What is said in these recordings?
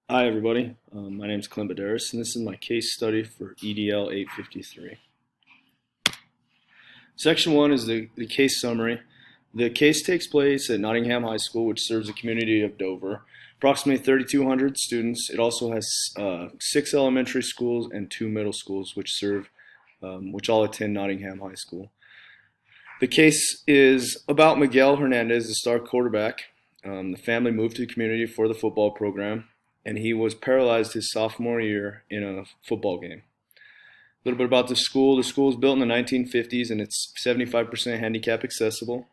Hi everybody, my name is Clint Badaris and this is my case study for EDL 853. Section 1 is the case summary. The case takes place at Nottingham High School, which serves the community of Dover. Approximately 3,200 students. It also has 6 elementary schools and 2 middle schools, which all attend Nottingham High School. The case is about Miguel Hernandez, the star quarterback. The family moved to the community for the football program, and he was paralyzed his sophomore year in a football game. A little bit about the school. The school was built in the 1950s and it's 75% handicap accessible.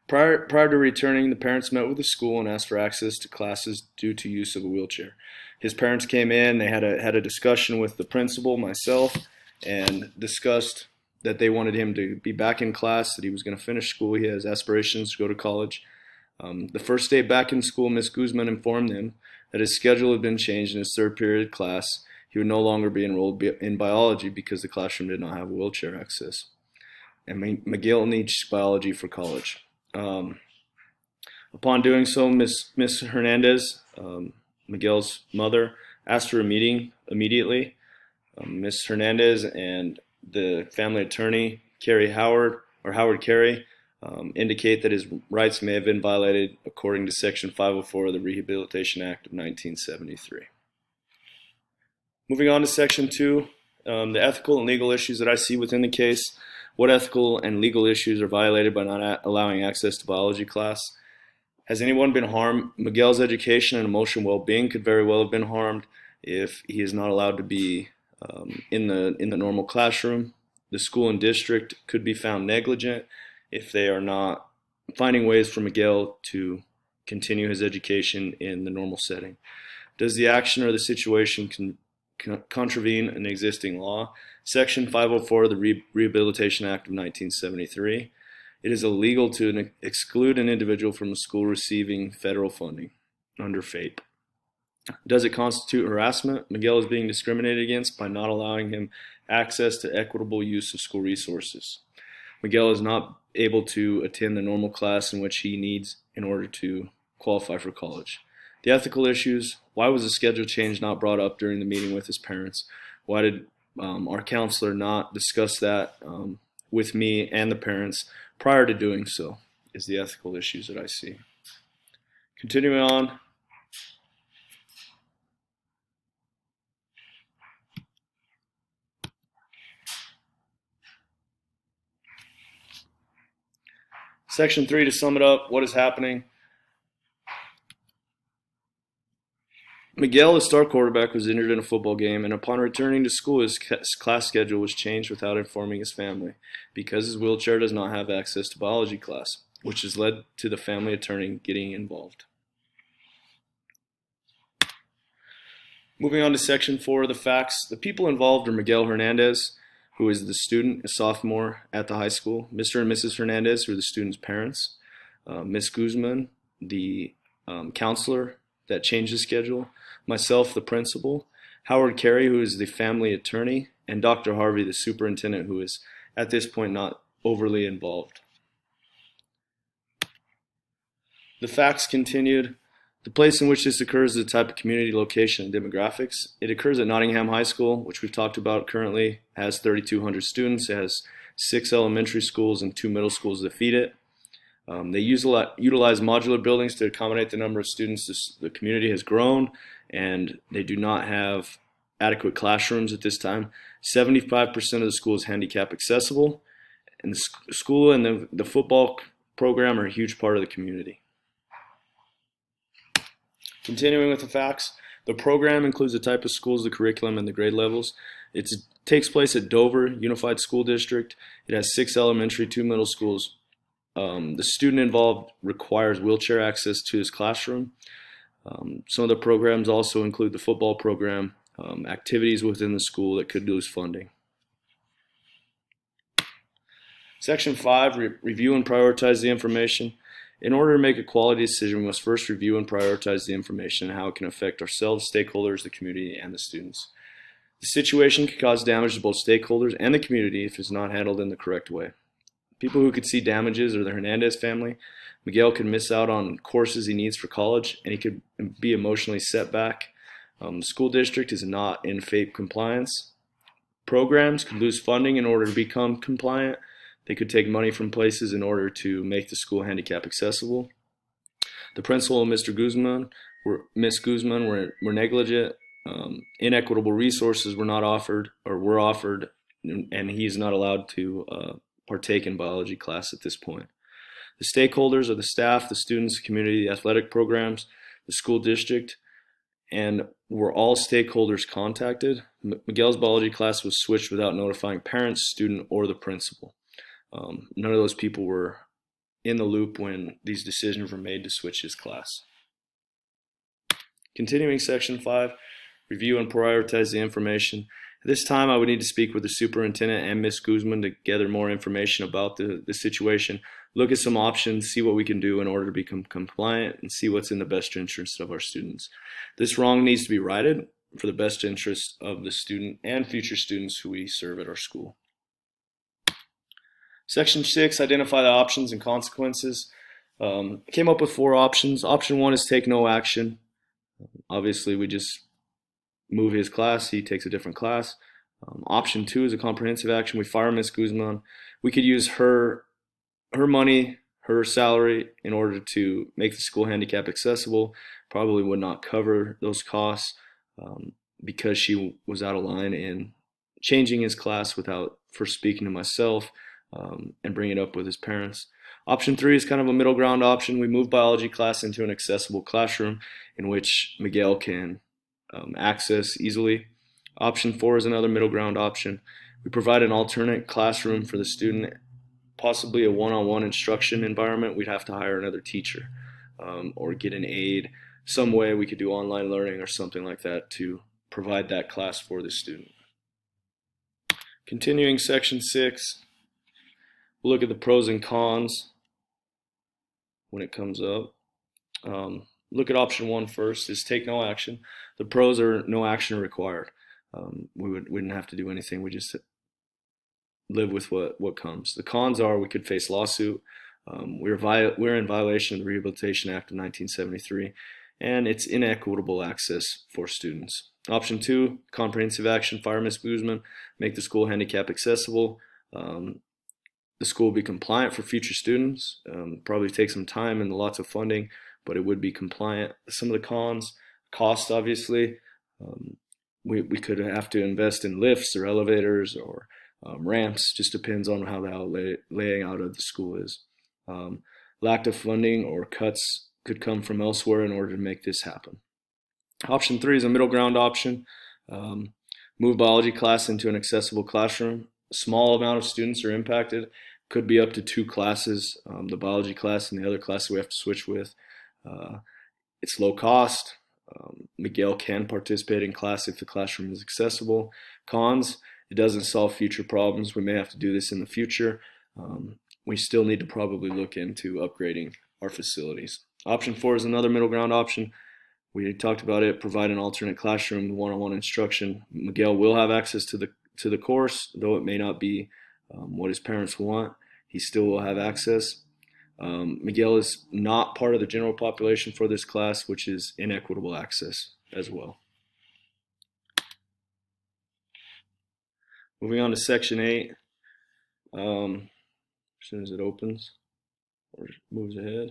Prior to returning, the parents met with the school and asked for access to classes due to use of a wheelchair. His parents came in, they had a discussion with the principal, myself, and discussed that they wanted him to be back in class, that he was going to finish school. He has aspirations to go to college. The first day back in school, Ms. Guzman informed him that his schedule had been changed in his third period class. He would no longer be enrolled in biology because the classroom did not have wheelchair access. And Miguel needs biology for college. Upon doing so, Miss Hernandez, Miguel's mother, asked for a meeting immediately. Miss Hernandez and the family attorney, Howard Carey, indicate that his rights may have been violated according to Section 504 of the Rehabilitation Act of 1973. Moving on to Section 2, the ethical and legal issues that I see within the case. What ethical and legal issues are violated by not allowing access to biology class? Has anyone been harmed? Miguel's education and emotional well-being could very well have been harmed if he is not allowed to be in the normal classroom. The school and district could be found negligent if they are not finding ways for Miguel to continue his education in the normal setting. Does the action or the situation contravene an existing law? Section 504 of the Rehabilitation Act of 1973. It is illegal to exclude an individual from a school receiving federal funding under FAPE. Does it constitute harassment? Miguel is being discriminated against by not allowing him access to equitable use of school resources. Miguel is not able to attend the normal class in which he needs in order to qualify for college. The ethical issues: why was the schedule change not brought up during the meeting with his parents? Why did our counselor not discuss that with me and the parents prior to doing so? Is the ethical issues that I see. Continuing on. Section 3, to sum it up, what is happening? Miguel, the star quarterback, was injured in a football game, and upon returning to school, his class schedule was changed without informing his family because his wheelchair does not have access to biology class, which has led to the family attorney getting involved. Moving on to Section 4 of the facts. The people involved are Miguel Hernandez, who is the student, a sophomore at the high school, Mr. and Mrs. Hernandez, who are the student's parents, Miss Guzman, the counselor that changed the schedule, myself, the principal, Howard Carey, who is the family attorney, and Dr. Harvey, the superintendent, who is at this point not overly involved. The facts continued. The place in which this occurs is the type of community, location, and demographics. It occurs at Nottingham High School, which we've talked about currently. It has 3,200 students. It has 6 elementary schools and 2 middle schools that feed it. They utilize modular buildings to accommodate the number of students. The community has grown, and they do not have adequate classrooms at this time. 75% of the school is handicap accessible, and the school and the football program are a huge part of the community. Continuing with the facts, the program includes the type of schools, the curriculum, and the grade levels. It takes place at Dover Unified School District. It has 6 elementary, 2 middle schools. The student involved requires wheelchair access to his classroom. Some of the programs also include the football program, activities within the school that could lose funding. Section 5, review and prioritize the information. In order to make a quality decision, we must first review and prioritize the information and how it can affect ourselves, stakeholders, the community, and the students. The situation can cause damage to both stakeholders and the community if it's not handled in the correct way. People who could see damages are the Hernandez family, Miguel could miss out on courses he needs for college, and he could be emotionally set back. The school district is not in FAPE compliance. Programs could lose funding in order to become compliant. They could take money from places in order to make the school handicap accessible. The principal and Miss Guzman were negligent. Inequitable resources were not offered or were offered, and he's not allowed to partake in biology class at this point. The stakeholders are the staff, the students, the community, the athletic programs, the school district, and were all stakeholders contacted. Miguel's biology class was switched without notifying parents, student, or the principal. None of those people were in the loop when these decisions were made to switch his class. Continuing section 5, review and prioritize the information. At this time, I would need to speak with the superintendent and Ms. Guzman to gather more information about the situation, look at some options, see what we can do in order to become compliant, and see what's in the best interest of our students. This wrong needs to be righted for the best interest of the student and future students who we serve at our school. Section 6, identify the options and consequences. Came up with 4 options. Option 1 is take no action. Obviously, we just move his class. He takes a different class. Option 2 is a comprehensive action. We fire Ms. Guzman. We could use her money, her salary, in order to make the school handicap accessible. Probably would not cover those costs because she was out of line in changing his class without first speaking to myself and bringing it up with his parents. Option 3 is kind of a middle ground option. We move biology class into an accessible classroom in which Miguel can access easily. Option 4 is another middle ground option. We provide an alternate classroom for the student, possibly a one-on-one instruction environment. We'd have to hire another teacher or get an aide. Some way we could do online learning or something like that to provide that class for the student. Continuing section 6, we'll look at the pros and cons when it comes up. Look at option 1 first, is take no action. The pros are no action required. We wouldn't have to do anything. We just live with what comes. The cons are we could face lawsuit. We're in violation of the Rehabilitation Act of 1973, and it's inequitable access for students. Option 2, comprehensive action, fire Ms. Guzman, make the school handicap accessible. The school will be compliant for future students. Probably take some time and lots of funding, but it would be compliant. Some of the cons, cost obviously. We could have to invest in lifts or elevators or ramps. Just depends on how the laying out of the school is. Lack of funding or cuts could come from elsewhere in order to make this happen. Option 3 is a middle ground option. Move biology class into an accessible classroom. A small amount of students are impacted. Could be up to 2 classes, the biology class and the other class we have to switch with. It's low cost. Miguel can participate in class if the classroom is accessible. Cons, it doesn't solve future problems. We may have to do this in the future. We still need to probably look into upgrading our facilities. Option 4 is another middle ground option. We talked about it, provide an alternate classroom, one-on-one instruction. Miguel will have access to the course, though it may not be what his parents want. He still will have access. Miguel is not part of the general population for this class, which is inequitable access as well. Moving on to section 8. As soon as it opens or moves ahead.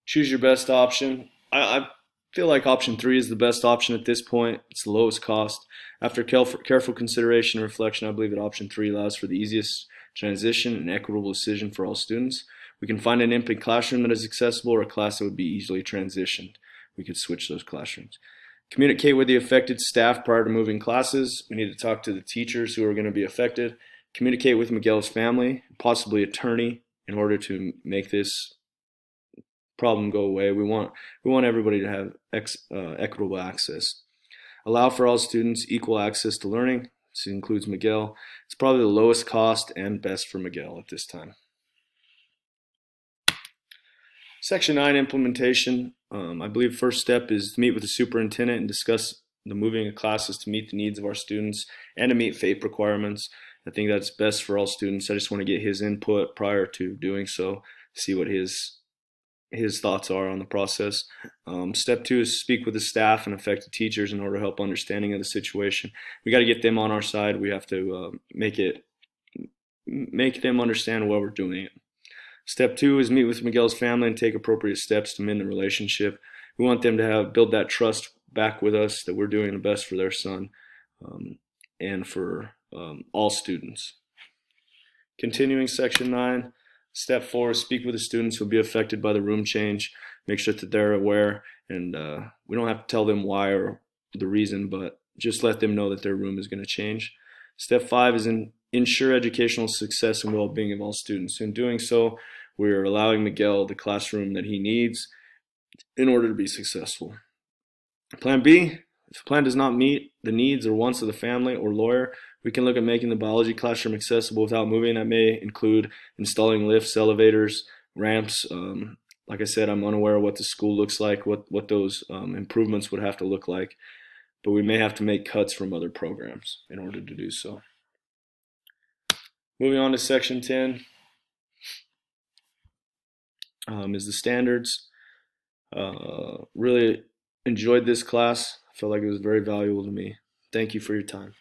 Choose your best option. I feel like option 3 is the best option at this point. It's the lowest cost. After careful consideration and reflection, I believe that option 3 allows for the easiest transition and equitable decision for all students. We can find an empty classroom that is accessible or a class that would be easily transitioned. We could switch those classrooms. Communicate with the affected staff prior to moving classes. We need to talk to the teachers who are going to be affected. Communicate with Miguel's family, possibly attorney, in order to make this problem go away. We want everybody to have equitable access. Allow for all students equal access to learning. This includes Miguel. It's probably the lowest cost and best for Miguel at this time. Section 9, implementation. I believe first step is to meet with the superintendent and discuss the moving of classes to meet the needs of our students and to meet FAPE requirements. I think that's best for all students. I just want to get his input prior to doing so, see what his thoughts are on the process. Step two is speak with the staff and affected teachers in order to help understanding of the situation. We got to get them on our side. We have to make them understand why we're doing it. Step two is meet with Miguel's family and take appropriate steps to mend the relationship. We want them to build that trust back with us that we're doing the best for their son and for all students. Continuing section 9, step 4 is speak with the students who will be affected by the room change. Make sure that they're aware, and we don't have to tell them why or the reason, but just let them know that their room is going to change. Step 5 is ensure educational success and well-being of all students. In doing so, we're allowing Miguel the classroom that he needs in order to be successful. Plan B, if the plan does not meet the needs or wants of the family or lawyer, we can look at making the biology classroom accessible without moving. That may include installing lifts, elevators, ramps. Like I said, I'm unaware of what the school looks like, what those improvements would have to look like, but we may have to make cuts from other programs in order to do so. Moving on to section 10 is the standards. Really enjoyed this class. I felt like it was very valuable to me. Thank you for your time.